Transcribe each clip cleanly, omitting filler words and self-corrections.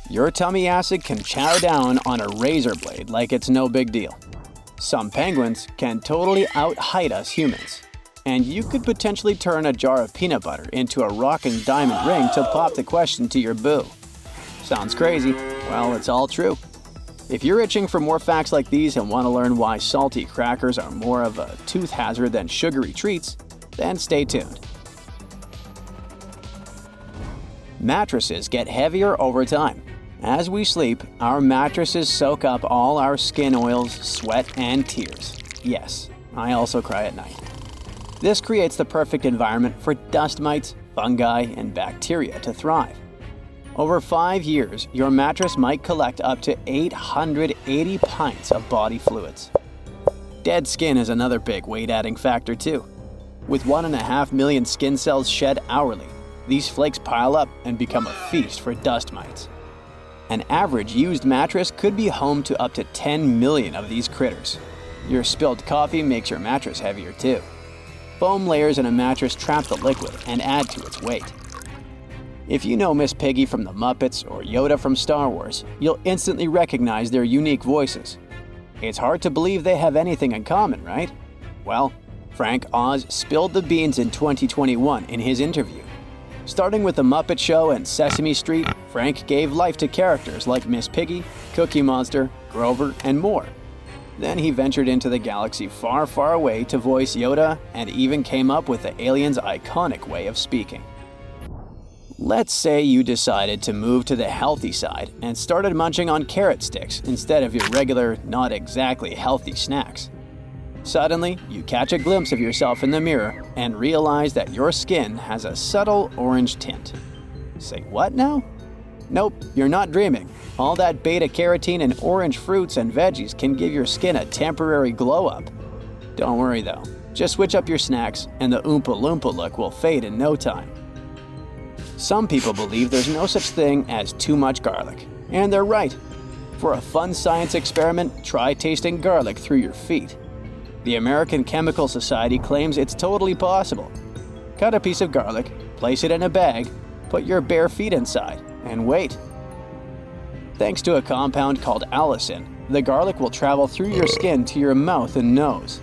Your tummy acid can chow down on a razor blade like it's no big deal. Some penguins can totally out-height us humans. And you could potentially turn a jar of peanut butter into a rocking diamond ring to pop the question to your boo. Sounds crazy? Well, it's all true. If you're itching for more facts like these and want to learn why salty crackers are more of a tooth hazard than sugary treats, then stay tuned. Mattresses get heavier over time. As we sleep, our mattresses soak up all our skin oils, sweat, and tears. Yes, I also cry at night. This creates the perfect environment for dust mites, fungi, and bacteria to thrive. Over 5 years, your mattress might collect up to 880 pints of body fluids. Dead skin is another big weight-adding factor too. With 1.5 million skin cells shed hourly, these flakes pile up and become a feast for dust mites. An average used mattress could be home to up to 10 million of these critters. Your spilled coffee makes your mattress heavier too. Foam layers in a mattress trap the liquid and add to its weight. If you know Miss Piggy from the Muppets or Yoda from Star Wars, you'll instantly recognize their unique voices. It's hard to believe they have anything in common, right? Well, Frank Oz spilled the beans in 2021 in his interview. Starting with The Muppet Show and Sesame Street, Frank gave life to characters like Miss Piggy, Cookie Monster, Grover, and more. Then he ventured into the galaxy far, far away to voice Yoda and even came up with the alien's iconic way of speaking. Let's say you decided to move to the healthy side and started munching on carrot sticks instead of your regular, not exactly healthy snacks. Suddenly, you catch a glimpse of yourself in the mirror and realize that your skin has a subtle orange tint. Say what now? Nope, you're not dreaming. All that beta-carotene and orange fruits and veggies can give your skin a temporary glow-up. Don't worry though, just switch up your snacks and the Oompa Loompa look will fade in no time. Some people believe there's no such thing as too much garlic, and they're right. For a fun science experiment, try tasting garlic through your feet. The American Chemical Society claims it's totally possible. Cut a piece of garlic, place it in a bag, put your bare feet inside, and wait. Thanks to a compound called allicin, the garlic will travel through your skin to your mouth and nose.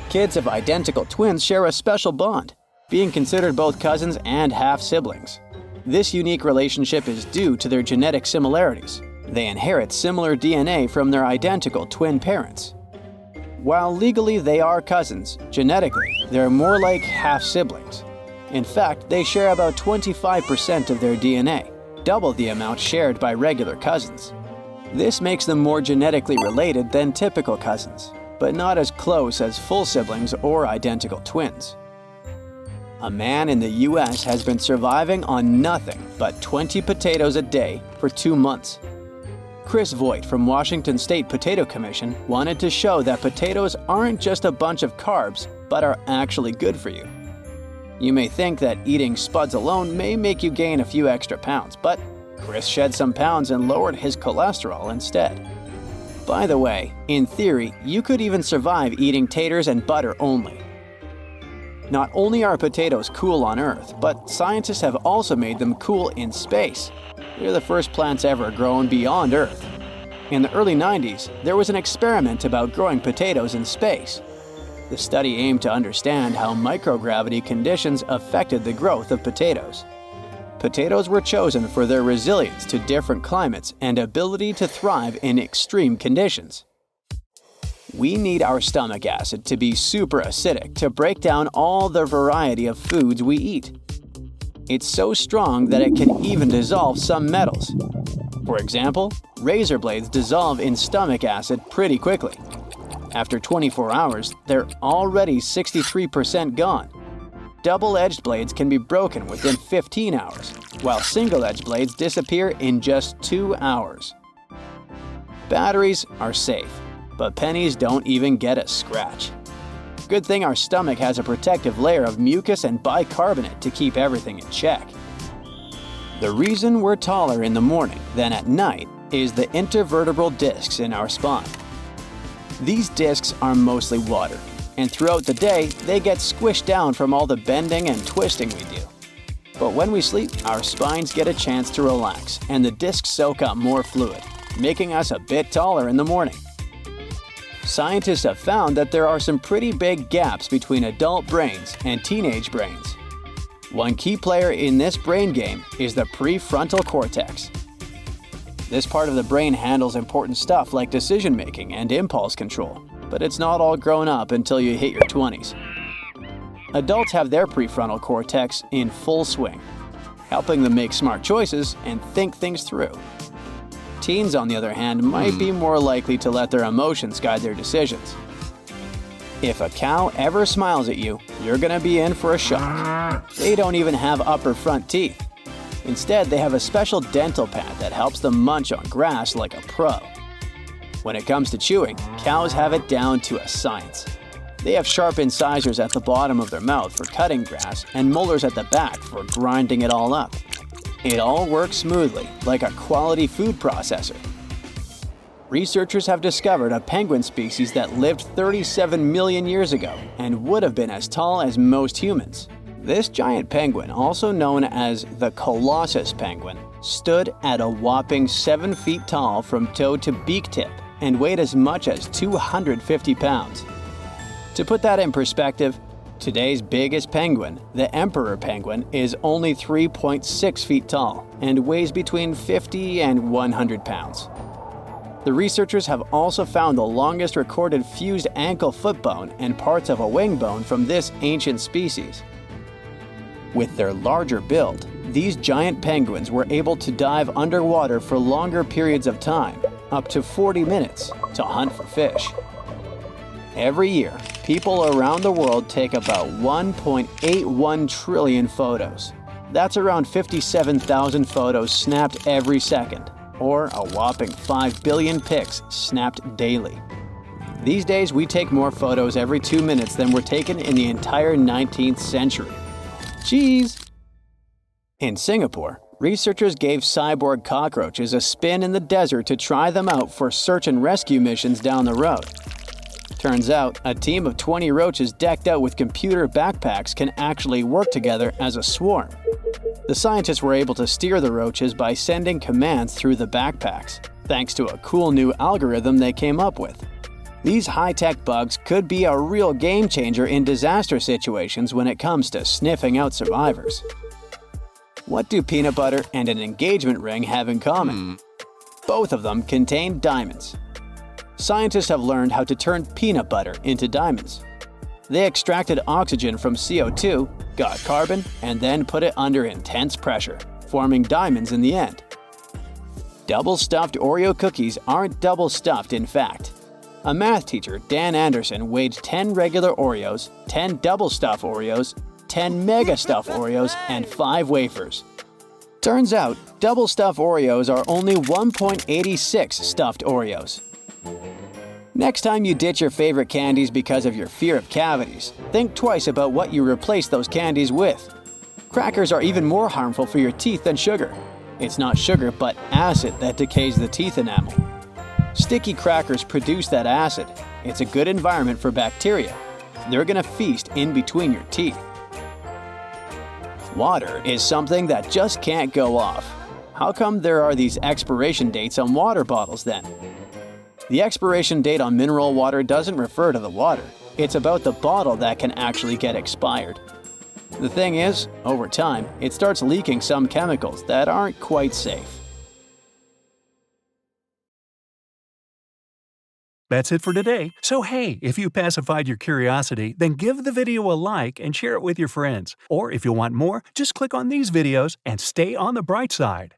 Kids of identical twins share a special bond, being considered both cousins and half-siblings. This unique relationship is due to their genetic similarities. They inherit similar DNA from their identical twin parents. While legally they are cousins, genetically they're more like half-siblings. In fact, they share about 25% of their DNA, double the amount shared by regular cousins. This makes them more genetically related than typical cousins, but not as close as full siblings or identical twins. A man in the US has been surviving on nothing but 20 potatoes a day for 2 months. Chris Voigt from Washington State Potato Commission wanted to show that potatoes aren't just a bunch of carbs, but are actually good for you. You may think that eating spuds alone may make you gain a few extra pounds, but Chris shed some pounds and lowered his cholesterol instead. By the way, in theory, you could even survive eating taters and butter only. Not only are potatoes cool on Earth, but scientists have also made them cool in space. They're the first plants ever grown beyond Earth. In the early 90s, there was an experiment about growing potatoes in space. The study aimed to understand how microgravity conditions affected the growth of potatoes. Potatoes were chosen for their resilience to different climates and ability to thrive in extreme conditions. We need our stomach acid to be super acidic to break down all the variety of foods we eat. It's so strong that it can even dissolve some metals. For example, razor blades dissolve in stomach acid pretty quickly. After 24 hours, they're already 63% gone. Double-edged blades can be broken within 15 hours, while single-edged blades disappear in just 2 hours. Batteries are safe, but pennies don't even get a scratch. Good thing our stomach has a protective layer of mucus and bicarbonate to keep everything in check. The reason we're taller in the morning than at night is the intervertebral discs in our spine. These discs are mostly water, and throughout the day, they get squished down from all the bending and twisting we do. But when we sleep, our spines get a chance to relax and the discs soak up more fluid, making us a bit taller in the morning. Scientists have found that there are some pretty big gaps between adult brains and teenage brains. One key player in this brain game is the prefrontal cortex. This part of the brain handles important stuff like decision-making and impulse control, but it's not all grown up until you hit your 20s. Adults have their prefrontal cortex in full swing, helping them make smart choices and think things through. Teens, on the other hand, might be more likely to let their emotions guide their decisions. If a cow ever smiles at you, you're gonna be in for a shock. They don't even have upper front teeth. Instead, they have a special dental pad that helps them munch on grass like a pro. When it comes to chewing, cows have it down to a science. They have sharp incisors at the bottom of their mouth for cutting grass and molars at the back for grinding it all up. It all works smoothly, like a quality food processor. Researchers have discovered a penguin species that lived 37 million years ago and would have been as tall as most humans. This giant penguin, also known as the Colossus penguin, stood at a whopping 7 feet tall from toe to beak tip and weighed as much as 250 pounds. To put that in perspective, today's biggest penguin, the emperor penguin, is only 3.6 feet tall and weighs between 50 and 100 pounds. The researchers have also found the longest recorded fused ankle foot bone and parts of a wing bone from this ancient species. With their larger build, these giant penguins were able to dive underwater for longer periods of time, up to 40 minutes, to hunt for fish. Every year, people around the world take about 1.81 trillion photos. That's around 57,000 photos snapped every second, or a whopping 5 billion pics snapped daily. These days, we take more photos every 2 minutes than were taken in the entire 19th century. Cheese! In Singapore, researchers gave cyborg cockroaches a spin in the desert to try them out for search and rescue missions down the road. Turns out, a team of 20 roaches decked out with computer backpacks can actually work together as a swarm. The scientists were able to steer the roaches by sending commands through the backpacks, thanks to a cool new algorithm they came up with. These high-tech bugs could be a real game changer in disaster situations when it comes to sniffing out survivors. What do peanut butter and an engagement ring have in common? Both of them contain diamonds. Scientists have learned how to turn peanut butter into diamonds. They extracted oxygen from CO2, got carbon, and then put it under intense pressure, forming diamonds in the end. Double-stuffed Oreo cookies aren't double-stuffed in fact. A math teacher, Dan Anderson, weighed 10 regular Oreos, 10 double-stuffed Oreos, 10 mega-stuffed Oreos, and 5 wafers. Turns out, double-stuffed Oreos are only 1.86 stuffed Oreos. Next time you ditch your favorite candies because of your fear of cavities, think twice about what you replace those candies with. Crackers are even more harmful for your teeth than sugar. It's not sugar, but acid that decays the teeth enamel. Sticky crackers produce that acid. It's a good environment for bacteria. They're gonna feast in between your teeth. Water is something that just can't go off. How come there are these expiration dates on water bottles then? The expiration date on mineral water doesn't refer to the water. It's about the bottle that can actually get expired. The thing is, over time, it starts leaking some chemicals that aren't quite safe. That's it for today. So hey, if you pacified your curiosity, then give the video a like and share it with your friends. Or if you want more, just click on these videos and stay on the bright side.